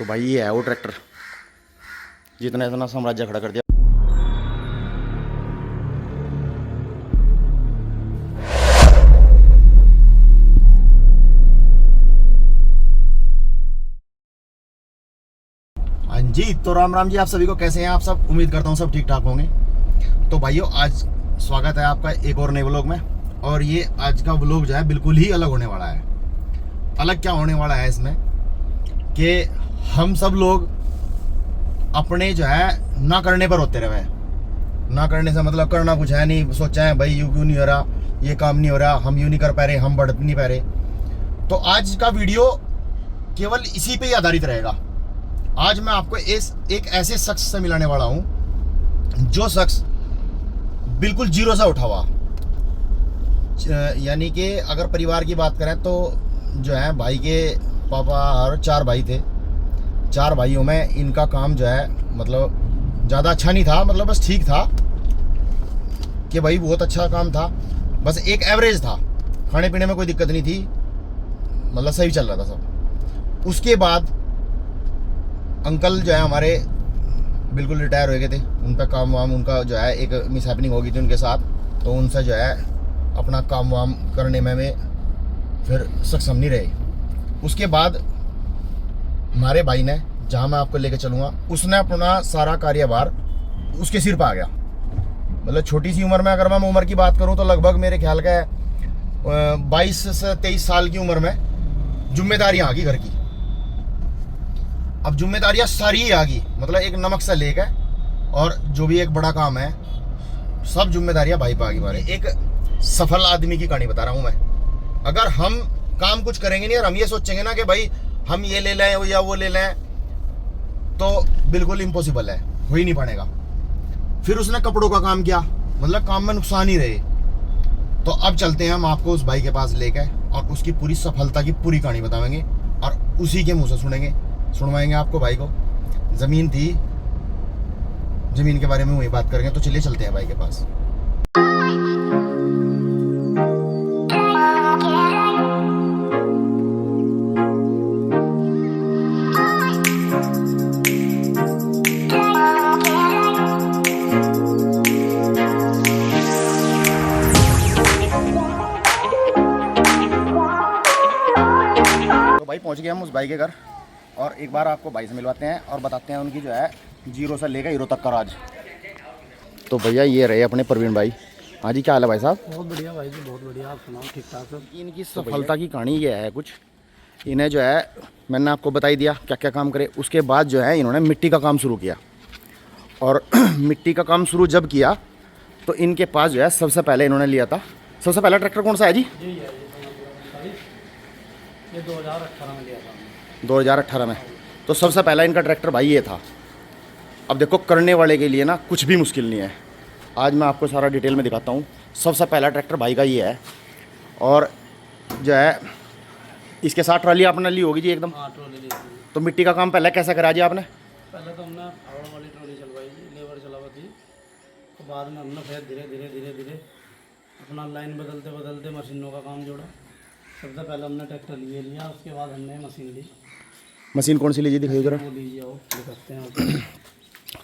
तो भाई ये है वो ट्रैक्टर जितना इतना साम्राज्य खड़ा कर दिया। हाँ जी, तो राम राम जी, आप सभी को कैसे हैं आप सब। उम्मीद करता हूँ सब ठीक ठाक होंगे। तो भाइयों, आज स्वागत है आपका एक और नए व्लॉग में। और ये आज का व्लॉग जो है बिल्कुल ही अलग होने वाला है। अलग क्या होने वाला है इसमें कि हम सब लोग अपने जो है ना करने पर होते रहे। ना करने से मतलब करना कुछ है नहीं, सोचा है भाई यूँ क्यों नहीं हो रहा, ये काम नहीं हो रहा, हम यूँ नहीं कर पा रहे, हम बढ़ नहीं पा रहे। तो आज का वीडियो केवल इसी पे ही आधारित रहेगा। आज मैं आपको एक ऐसे शख्स से मिलाने वाला हूँ जो शख्स बिल्कुल जीरो से उठा हुआ। यानी कि अगर परिवार की बात करें तो जो है भाई के पापा और 4 भाई थे। 4 भाइयों में इनका काम जो है मतलब ज़्यादा अच्छा नहीं था, मतलब बस ठीक था कि भाई बहुत अच्छा काम था, बस एक एवरेज था। खाने पीने में कोई दिक्कत नहीं थी, मतलब सही चल रहा था सब। उसके बाद अंकल जो है हमारे बिल्कुल रिटायर हो गए थे। उनका काम वाम, उनका जो है एक मिस हैपनिंग हो गई थी उनके साथ, तो उनसे जो है अपना काम वाम करने में फिर सक्षम नहीं रहे। उसके बाद हमारे भाई ने, जहाँ मैं आपको लेके चलूँगा, उसने अपना सारा कार्यभार उसके सिर पर आ गया। मतलब छोटी सी उम्र में, अगर मैं उम्र की बात करूँ तो लगभग मेरे ख्याल का 22 से 23 साल की उम्र में जिम्मेदारियाँ आ गई घर की। अब जिम्मेदारियाँ सारी ही आ गई, मतलब एक नमक से लेकर और जो भी एक बड़ा काम है सब जिम्मेदारियाँ भाई पे आ गई हमारे। एक सफल आदमी की कहानी बता रहा हूँ मैं। अगर हम काम कुछ करेंगे नहीं और हम ये सोचेंगे ना कि भाई हम ये ले लें या वो ले लें, तो बिल्कुल इम्पॉसिबल है, हो ही नहीं पाएगा। फिर उसने कपड़ों का काम किया, मतलब काम में नुकसान ही रहे। तो अब चलते हैं हम आपको उस भाई के पास लेकर और उसकी पूरी सफलता की पूरी कहानी बताएंगे और उसी के मुंह से सुनवाएंगे आपको। भाई को ज़मीन थी, ज़मीन के बारे में वही बात करेंगे। तो चलिए चलते हैं भाई के पास। तो भाई पहुंच गए हम उस भाई के घर और एक बार आपको भाई से मिलवाते हैं और बताते हैं उनकी जो है जीरो से लेकर हीरो तक का राज। तो भैया ये रहे अपने प्रवीण भाई। हाँ जी, क्या हाल है भाई साहब? बहुत बढ़िया भाई जी, बहुत बढ़िया। आप सुनाओ, ठीक ठाक सब? इनकी सफलता की कहानी ये है कुछ। इन्हें जो है मैंने आपको बताई दिया क्या क्या काम करे। उसके बाद जो है इन्होंने मिट्टी का काम शुरू किया। और मिट्टी का काम शुरू जब किया तो इनके पास जो है सबसे पहले इन्होंने लिया था, सबसे पहला ट्रैक्टर कौन सा है जी? ये 2018 में लिया था हमने। 2018 में। तो सबसे पहला इनका ट्रैक्टर भाई ये था। अब देखो, करने वाले के लिए ना कुछ भी मुश्किल नहीं है। आज मैं आपको सारा डिटेल में दिखाता हूँ। सबसे पहला ट्रैक्टर भाई का ये है। और जो है इसके साथ ट्रॉली आपने ली होगी जी एकदम। हाँ, ट्रॉली ली थी। तो मिट्टी का काम पहले कैसे करा जी आपने? पहले तो हमने फावड़ वाली ट्रॉली चलवाई थी, लेबर चलावा थी। तो बाद में हमने फिर धीरे धीरे धीरे धीरे अपना लाइन बदलते बदलते मशीनों का काम जोड़ा। सबसे पहले हमने ट्रैक्टर लिए लिया, उसके बाद हमने मशीन ली। मशीन कौन सी लीजिए, दिखाइए जरा। वो लीजिए, वो दिखाते हैं।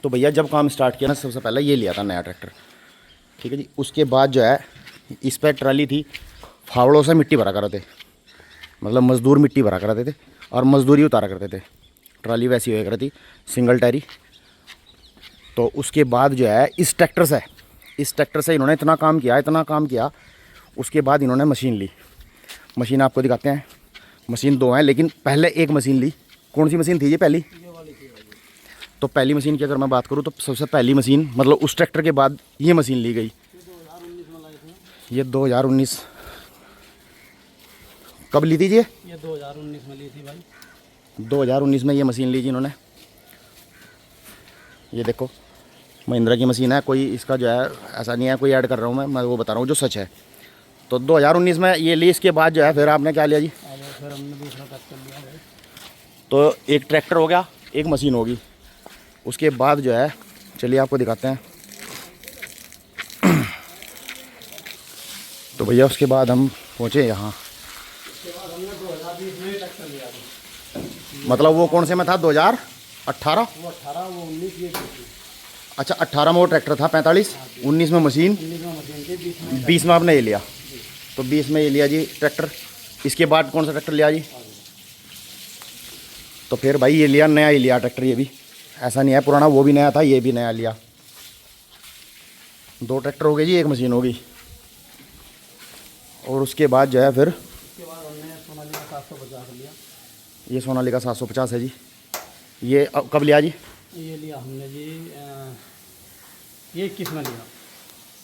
तो भैया जब काम स्टार्ट किया ना, सबसे पहले ये लिया था नया ट्रैक्टर, ठीक है जी। उसके बाद जो है इस पर ट्राली थी, फावड़ों से मिट्टी भरा करते थे, मतलब मज़दूर मिट्टी भरा करते थे और मज़दूरी उतारा करते थे। ट्राली वैसी हुआ करती, सिंगल टायरी। तो उसके बाद जो है इस ट्रैक्टर से इन्होंने इतना काम किया। उसके बाद इन्होंने मशीन ली। मशीन आपको दिखाते हैं। मशीन 2 हैं, लेकिन पहले एक मशीन ली। कौन सी मशीन थी ये पहली? तो पहली मशीन की अगर मैं बात करूँ तो सबसे पहली मशीन, मतलब उस ट्रैक्टर के बाद ये मशीन ली गई। ये 2019 कब ली थी जी? ये 2019 में ली थी भाई। 2019 में ये मशीन ली जी इन्होंने। ये देखो महिंद्रा की मशीन है, कोई इसका जो है ऐसा नहीं है कोई ऐड कर रहा हूँ मैं वो बता रहा हूँ जो सच है। तो 2019 में ये ली। इसके बाद जो है फिर आपने क्या लिया जी? फिर हमने दूसरा ट्रैक्टर लिया भाई। तो एक ट्रैक्टर हो गया, एक मशीन होगी। उसके बाद जो है चलिए आपको दिखाते हैं। तो भैया उसके बाद हम पहुँचे यहाँ। उसके बाद हमने 2020 में ट्रैक्टर लिया था। मतलब वो कौन से में था 2018? वो 18, वो 19, ये 20। अच्छा 18 में वो ट्रैक्टर था 45, 19 में मशीन, 19 में मशीन थी, 20 में 20 में आपने ये लिया। तो 20 में ये लिया जी ट्रैक्टर। इसके बाद कौन सा ट्रैक्टर लिया जी? तो फिर भाई ये लिया, नया ही लिया ट्रैक्टर। ये भी ऐसा नहीं है पुराना, वो भी नया था, ये भी नया लिया। 2 ट्रैक्टर हो गए जी, 1 मशीन हो गई। और उसके बाद जो है फिर उसके बाद हमने सोनालिका 750 लिया। ये सोनालिका 750 है जी। ये कब लिया जी? ये लिया हमने जी ये 21 में लिया,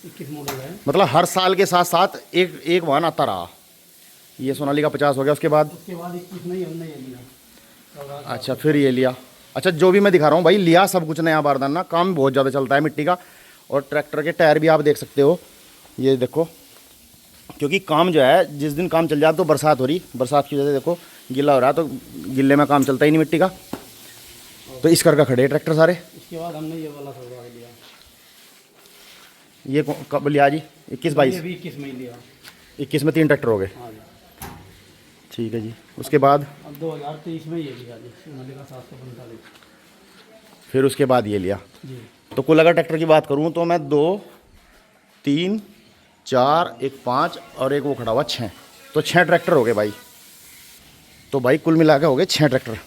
21 मॉडल है। मतलब हर साल के साथ साथ एक एक वाहन आता रहा। ये सोनालिका 50 हो गया। उसके बाद 21 में ही हमने ये लिया। अच्छा फिर ये लिया। अच्छा जो भी मैं दिखा रहा हूँ भाई, लिया सब कुछ नया बारदाना ना, काम बहुत ज़्यादा चलता है मिट्टी का। और ट्रैक्टर के टायर भी आप देख सकते हो, ये देखो। क्योंकि काम जो है, जिस दिन काम चल जाए, तो बरसात हो रही, बरसात की वजह से देखो गीला हो रहा है, तो गिल्ले में काम चलता ही नहीं मिट्टी का। तो इस करके खड़े ट्रैक्टर सारे। इसके बाद हमने ये वाला सौदा लिया। ये कब लिया जी? 21-22? ये भी 21 में ही लिया। 21 में 3 ट्रैक्टर हो गए। हाँ जी। ठीक है जी। उसके बाद अब 2023 में ये लिया जी, सोनालिका 745। फिर उसके बाद ये लिया। जी। तो कुल अगर ट्रैक्टर की बात करूँ तो मैं 2, 3, 4, एक 5 और एक वो खड़ा हुआ 6, तो 6 ट्रैक्टर हो गए भाई। तो भाई कुल मिला के हो गए 6 ट्रैक्टर।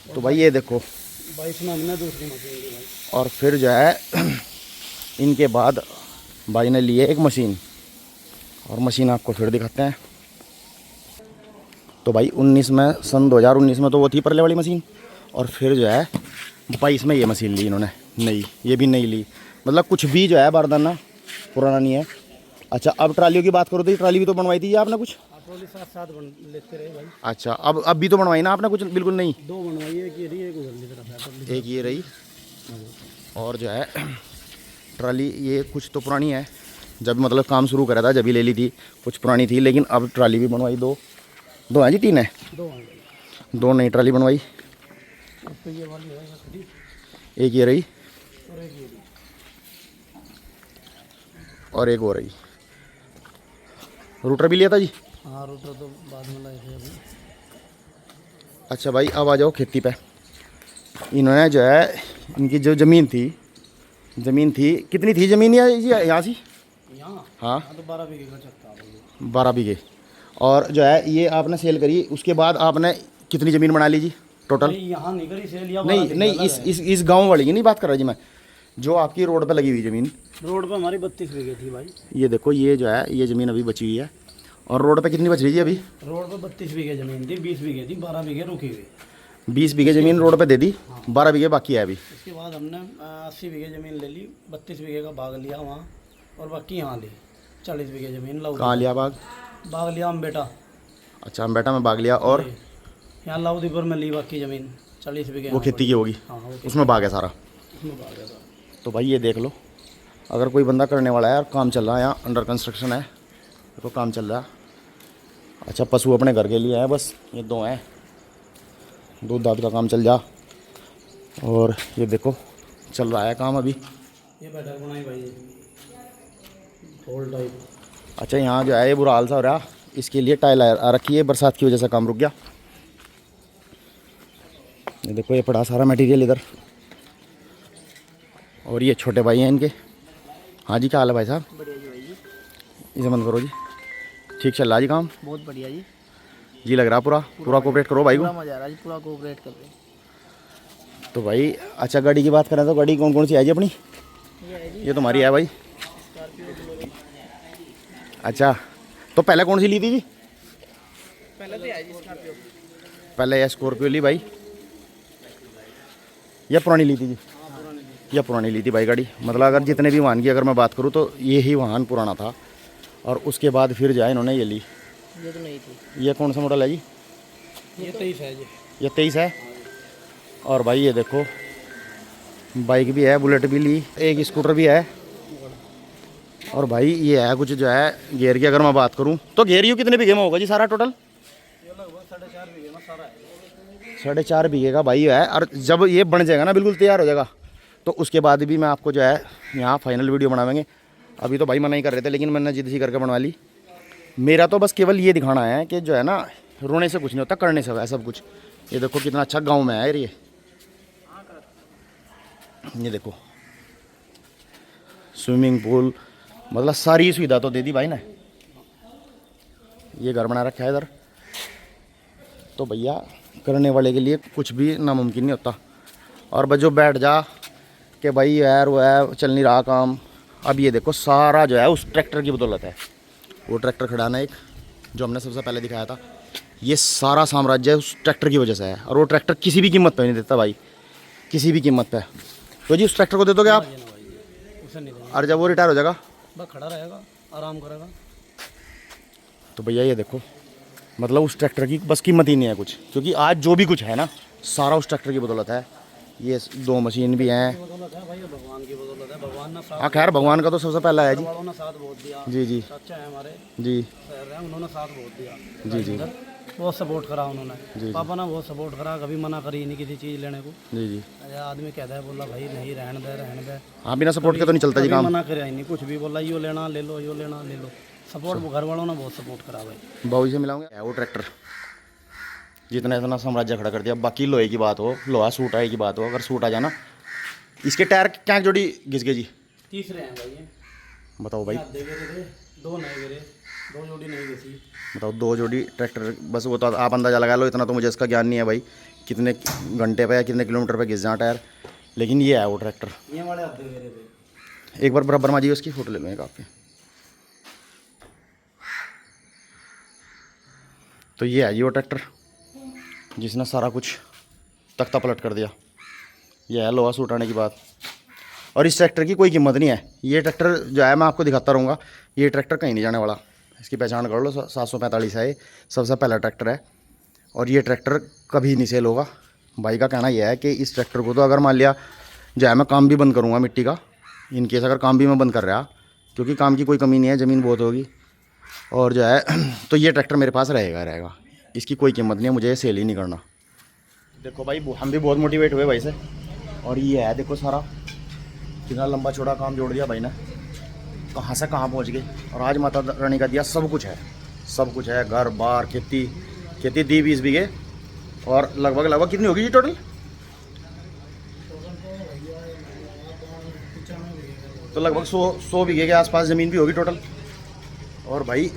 तो भाई ये देखो 22 में हमने दूसरी मशीन ली भाई। और फिर जो है इनके बाद भाई ने लिए एक मशीन, और मशीन आपको फिर दिखाते हैं। तो भाई 19 में, सन 2019 में तो वो थी परले वाली मशीन, और फिर जो है 22 में ये मशीन ली इन्होंने नई, ये भी नई ली। मतलब कुछ भी जो है बारदाना पुराना नहीं है। अच्छा अब ट्रालियों की बात करो तो ये ट्राली भी तो बनवाई थी आपने कुछ? ट्रॉली साथ साथ लेते रहे भाई। अच्छा अब भी तो बनवाई ना आपने कुछ? बिल्कुल नहीं। 2 बनवाई, एक ये रही, एक उधरली तरफ है ट्रॉली। एक ये रही, और जो है ट्राली ये कुछ तो पुरानी है, जब मतलब काम शुरू करा था जब ही ले ली थी, कुछ पुरानी थी। लेकिन अब ट्राली भी बनवाई, 2 हैं जी, 3 है, 2 आ गई। 2 नई ट्राली बनवाई। अब तो ये वाली है ये खड़ी, एक ये रही और एक ये रही। और एक और रही। रूटर भी लिया था जी? हाँ रूटर तो बाद में लाए थे अभी। अच्छा भाई अब आ जाओ खेती पे। इन्होंने जो है, इनकी जो ज़मीन थी कितनी थी ज़मीन यहाँ से? यहाँ हाँ तो 12 बीघे का चक्का। 12 बीघे। और जो है ये आपने सेल करी, उसके बाद आपने कितनी ज़मीन बना ली जी टोटल? यहाँ नहीं करी सेल, या नहीं इस गांव वाली की नहीं बात कर रहा जी मैं, जो आपकी रोड पे लगी हुई ज़मीन। रोड पे हमारी 32 बीघे थी भाई। ये देखो, ये जो है ये ज़मीन अभी बची हुई है। और रोड पे कितनी बच रही है अभी? रोड पे 32 बीघे जमीन थी, 20 बीघे थी, 12 बीघे रुकी हुई। 20 बीघे ज़मीन रोड पे दे दी, 12 बीघे बाकी है अभी। इसके बाद हमने 80 बीघे ज़मीन ले ली, 32 बीघे का बाग लिया वहाँ, और बाकी यहाँ ली 40 बीघे ज़मीन। कहाँ लिया बाग? बाग लिया अम्बेटा। अच्छा अम्बेटा में बाग लिया। और यहाँ लाउदीपुर में ली बाकी ज़मीन 40 बीघे। वो खेती की होगी? हाँ उसमें बाग है सारा। उसमें बाग है। तो भाई ये देख लो, अगर कोई बंदा करने वाला है और काम चल रहा है, यहाँ अंडर कंस्ट्रक्शन है, तो काम चल रहा है। अच्छा पशु अपने घर के लिए है बस, ये 2 हैं, दूध दाद का काम चल जा। और ये देखो चल रहा है काम अभी। ये बैठक बनाई भाई, होल टाइप। अच्छा यहाँ जो है ये बुरा हाल सा हो रहा, इसके लिए टाइल आ रखी है, बरसात की वजह से काम रुक गया। ये देखो ये पड़ा सारा मटेरियल इधर। और ये छोटे भाई हैं इनके। हाँ जी क्या हाल है भाई साहब? बढ़िया जी भाई जी। इसे बंद करो जी। ठीक चल रहा जी काम? बहुत बढ़िया जी। जी लग रहा पूरा कोऑपरेट करो भाई को। मजा आ रहा जी, पूरा कोऑपरेट कर रहे। तो भाई अच्छा गाड़ी की बात करें तो गाड़ी कौन कौन सी है जी अपनी? ये तुम्हारी है भाई? अच्छा तो पहले कौन सी ली थी जी? पहले तो आई जी स्कॉर्पियो। पहले ये स्कॉर्पियो ली भाई, या पुरानी ली थी जी? या पुरानी ली थी भाई गाड़ी। मतलब अगर जितने भी वाहन की अगर मैं बात करूँ तो ये ही वाहन पुराना था। और उसके बाद फिर जाए इन्होंने ये ली। ये तो नहीं थी। ये कौन सा मॉडल है जी? ये 23 है जी। ये 23 है। और भाई ये देखो बाइक भी है, बुलेट भी ली, एक स्कूटर भी है। और भाई ये है कुछ जो है गियर की अगर मैं बात करूँ तो गियर यू कितने बीघे में होगा जी सारा टोटल? ये लगभग 4.5 बीघे में सारा है। 4.5 बीघे का भाई है। और जब ये बन जाएगा ना, बिल्कुल तैयार हो जाएगा, तो उसके बाद भी मैं आपको जो है यहाँ फाइनल वीडियो बनावेंगे। अभी तो भाई मना ही कर रहे थे, लेकिन मैंने जिद सी करके बनवा ली। मेरा तो बस केवल ये दिखाना है कि जो है ना, रोने से कुछ नहीं होता, करने से है सब कुछ। ये देखो कितना अच्छा गांव में है ये देखो स्विमिंग पूल, मतलब सारी सुविधा तो दे दी भाई ने। ये घर बना रखा है इधर। तो भैया करने वाले के लिए कुछ भी नामुमकिन नहीं होता। और बस जो बैठ जा कि भाई यार वो है चल नहीं रहा काम, अब ये देखो सारा जो है उस ट्रैक्टर की बदौलत है। वो ट्रैक्टर खड़ा ना एक जो हमने सबसे पहले दिखाया था, ये सारा साम्राज्य उस ट्रैक्टर की वजह से है। और वो ट्रैक्टर किसी भी कीमत पे नहीं देता भाई, किसी भी कीमत पे। तो जी उस ट्रैक्टर को दे दोगे आप, उसे नहीं देंगे, और जब वो रिटायर हो जाएगा बस खड़ा रहेगा, आराम करेगा। तो भैया ये देखो मतलब उस ट्रैक्टर की बस कीमत ही नहीं है कुछ, क्योंकि आज जो भी कुछ है ना सारा उस ट्रैक्टर की बदौलत है। ये 2 मशीन भी हैं। बदौलत है भाई, भगवान की बदौलत है। भगवान ना साथ, हाँ खैर भगवान का तो सबसे पहला है जी। वालों ने साथ बहुत दिया। जी जी सच्चा है हमारे जी शहर है, उन्होंने साथ बहुत दिया। जी जी बहुत सपोर्ट करा उन्होंने, जी। पापा ने बहुत सपोर्ट करा, कभी मना करी नहीं किसी चीज़ लेने को। जी जी। अरे आदमी कहता है, बोला भाई नहीं रहने दे रहने दे। हाँ बिना सपोर्ट के तो नहीं चलता जी कभी काम। मना करे ही नहीं, कुछ भी बोला यो लेना ले लो, यो लेना ले लो। सपोर्ट घर वालों ने बहुत सपोर्ट करा भाई। बाबू से मिलाऊंगे है वो ट्रैक्टर जितना इतना साम्राज्य खड़ा कर दिया। बाकी लोहे की बात हो, लोहा सूट आए की बात हो, अगर सूट आ जाना। इसके टायर क्या जोड़ी घिस गए जी? तीसरे हैं भाई ये। बताओ भाई, आधे गिरे थे, 2 नए गिरे, 2 जोड़ी नहीं घिसी। बताओ 2 जोड़ी ट्रैक्टर, बस वो तो आप अंदाजा लगा लो। इतना तो मुझे इसका ज्ञान नहीं है भाई, कितने घंटे पे या कितने किलोमीटर पे घिस जाए टायर। लेकिन ये है वो ट्रैक्टर। ये वाले आधे गिरे थे। एक बार बराबर माजिए उसकी फोटो ले लूँगा आपके। तो ये है जी वो ट्रैक्टर जिसने सारा कुछ तख्ता पलट कर दिया। ये है लोहा सूट आने की बात। और इस ट्रैक्टर की कोई कीमत नहीं है। ये ट्रैक्टर जो है मैं आपको दिखाता रहूँगा, ये ट्रैक्टर कहीं नहीं जाने वाला। इसकी पहचान कर लो, 745 है, सबसे पहला ट्रैक्टर है। और ये ट्रैक्टर कभी नहीं सेल होगा। भाई का कहना यह है कि इस ट्रैक्टर को तो अगर मान लिया जो है मैं काम भी बंद करूँगा मिट्टी का, इन केस अगर काम भी मैं बंद कर रहा, क्योंकि काम की कोई कमी नहीं है, ज़मीन बहुत होगी और जो है तो ये ट्रैक्टर मेरे पास रहेगा। इसकी कोई कीमत नहीं है, मुझे सेल ही नहीं करना। देखो भाई हम भी बहुत मोटिवेट हुए भाई से। और ये है देखो सारा कितना लंबा चौड़ा काम जोड़ दिया भाई ने, कहाँ से कहाँ पहुँच गए। और आज माता रानी का दिया सब कुछ है, सब कुछ है। घर बार खेती दी 20 बीघे। और लगभग कितनी होगी जी टोटल? तो लगभग 100 बीघे के आसपास ज़मीन भी होगी टोटल। और भाई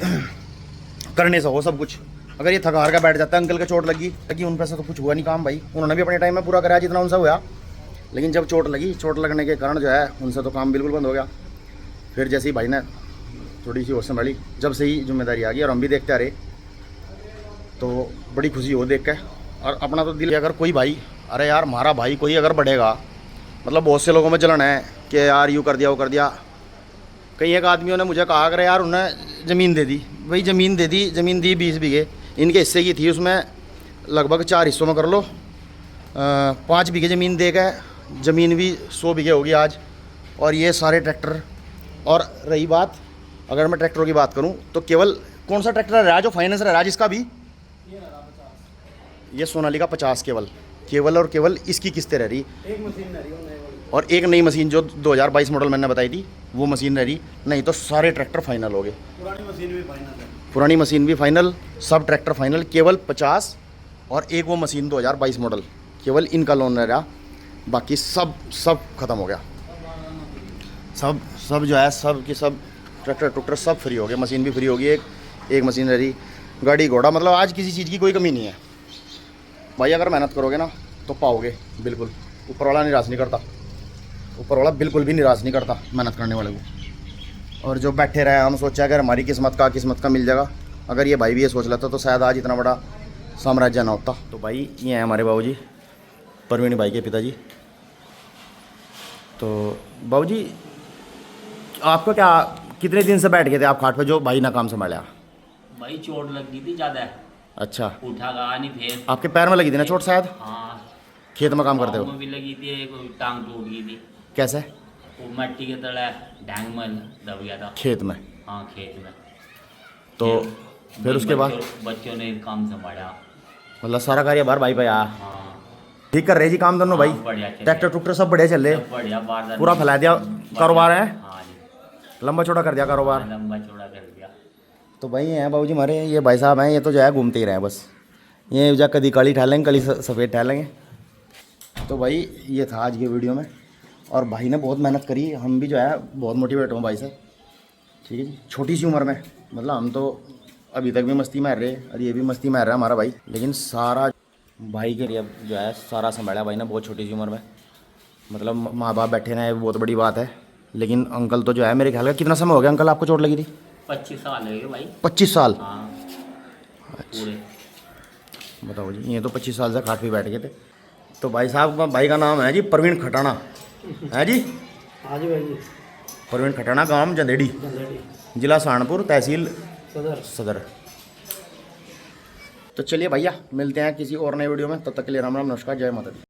करने से हो सब कुछ। अगर ये थका हार का बैठ जाता है, अंकल के चोट लगी उन पर से तो कुछ हुआ नहीं काम भाई। उन्होंने भी अपने टाइम में पूरा कराया जितना उनसे हुआ, लेकिन जब चोट लगने के कारण जो है उनसे तो काम बिल्कुल बंद हो गया। फिर जैसे ही भाई ने थोड़ी सी होश संभाली, जब से ही जिम्मेदारी आ गई और हम भी देखते आ रहे, तो बड़ी खुशी हो देख के। और अपना तो दिल, अगर कोई भाई, अरे यार हमारा भाई कोई अगर बढ़ेगा, मतलब बहुत से लोगों में जलन है कि यार यूँ कर दिया वो कर दिया। कई एक आदमियों ने मुझे कहा अगर यार उन्हें ज़मीन दे दी, भाई ज़मीन दी 20 बीघे, इनके हिस्से की थी, उसमें लगभग 4 हिस्सों में कर लो, 5 बीघे ज़मीन दे गए, ज़मीन भी 100 बीघे होगी आज। और ये सारे ट्रैक्टर। और रही बात, अगर मैं ट्रैक्टरों की बात करूं तो केवल कौन सा ट्रैक्टर रहा जो फाइनेंस रहा जिसका भी, ये सोनालिका 50 केवल और केवल इसकी किस्तें रह रही। एक मशीन रह रही है नई वाली। और एक नई मशीन जो 2022 मॉडल मैंने बताई थी वो मशीन रह रही, नहीं तो सारे ट्रैक्टर फाइनल हो गए। पुरानी मशीन भी फाइनल है। पुरानी मशीन भी फाइनल, सब ट्रैक्टर फाइनल, केवल 50 और एक वो मशीन 2022 मॉडल, केवल इनका लोन रह रहा। बाकी सब ख़त्म हो गया। सब जो है सब की सब ट्रैक्टर सब फ्री हो गए, मशीन भी फ्री होगी। एक मशीन रह रही, गाड़ी घोड़ा, मतलब आज किसी चीज़ की कोई कमी नहीं है भाई। अगर मेहनत करोगे ना तो पाओगे बिल्कुल। ऊपर वाला निराश नहीं करता, ऊपर वाला बिल्कुल भी निराश नहीं करता मेहनत करने वाले को। और जो बैठे रहे हम सोचा अगर हमारी किस्मत का मिल जाएगा। अगर ये भाई भी ये सोच लेता तो शायद आज इतना बड़ा साम्राज्य ना होता। तो भाई ये हैं हमारे बाबूजी, परवीन भाई के पिताजी। तो बाबूजी आपको क्या, कितने दिन से बैठ गए थे आप खाट पे जो भाई ना काम संभाला? भाई चोट लग गई थी ज़्यादा। अच्छा, उठा गया नहीं फिर। आपके पैर में लगी थी ना चोट शायद? हाँ, खेत में काम करते पाँव हो? में भी लगी थी, एक टांग टूट गई थी। कैसे? वो मिट्टी के तले ढैंग में दब गया था। खेत में? हाँ खेत में। तो फिर उसके बाद बच्चों ने काम संभाला। मतलब सारा कार्य बाहर भाई पे आया। हाँ ठीक कर रहे जी काम दोनों भाई? हाँ, बढ़िया चले। ट्रैक्टर टुक्टर सब बढ़िया चल रहे? सब बढ़िया, बारदान पूरा फैला दिया कारोबार है? हाँ जी, लंबा चौड़ा कर दिया कारोबार? लंबा चौड़ा कर दिया। तो भाई हैं बाबूजी हमारे, ये भाई साहब हैं, ये तो जो है घूमते ही रहे बस। ये जा कभी काली ठहलेंगे कभी सफ़ेद ठहलेंगे। तो भाई ये था आज की वीडियो में, और भाई ने बहुत मेहनत करी, हम भी जो है बहुत मोटिवेट हुए भाई से। ठीक है जी, छोटी सी उम्र में, मतलब हम तो अभी तक भी मस्ती मार रहे और ये भी मस्ती मार रहा है हमारा भाई, लेकिन सारा भाई के लिए जो है सारा संभाला भाई ने बहुत छोटी सी उम्र में। मतलब माँ बाप बैठे ना, बहुत बड़ी बात है। लेकिन अंकल तो जो है मेरे ख्याल का, कितना समय हो गया अंकल आपको चोट लगी थी? 25 साल लगे भाई। 25 साल? हाँ पूरे। बताओ जी, ये तो 25 साल से खाट पे बैठ गए थे। तो भाई साहब, भाई का नाम है जी प्रवीण खटाना, है जी? हाँ जी भाई जी। प्रवीण खटाना, गांव जंदेड़ी, जिला सहारनपुर, तहसील सदर। तो चलिए भैया, मिलते हैं किसी और नए वीडियो में, तब तक के लिए राम राम, नमस्कार, जय माता दी।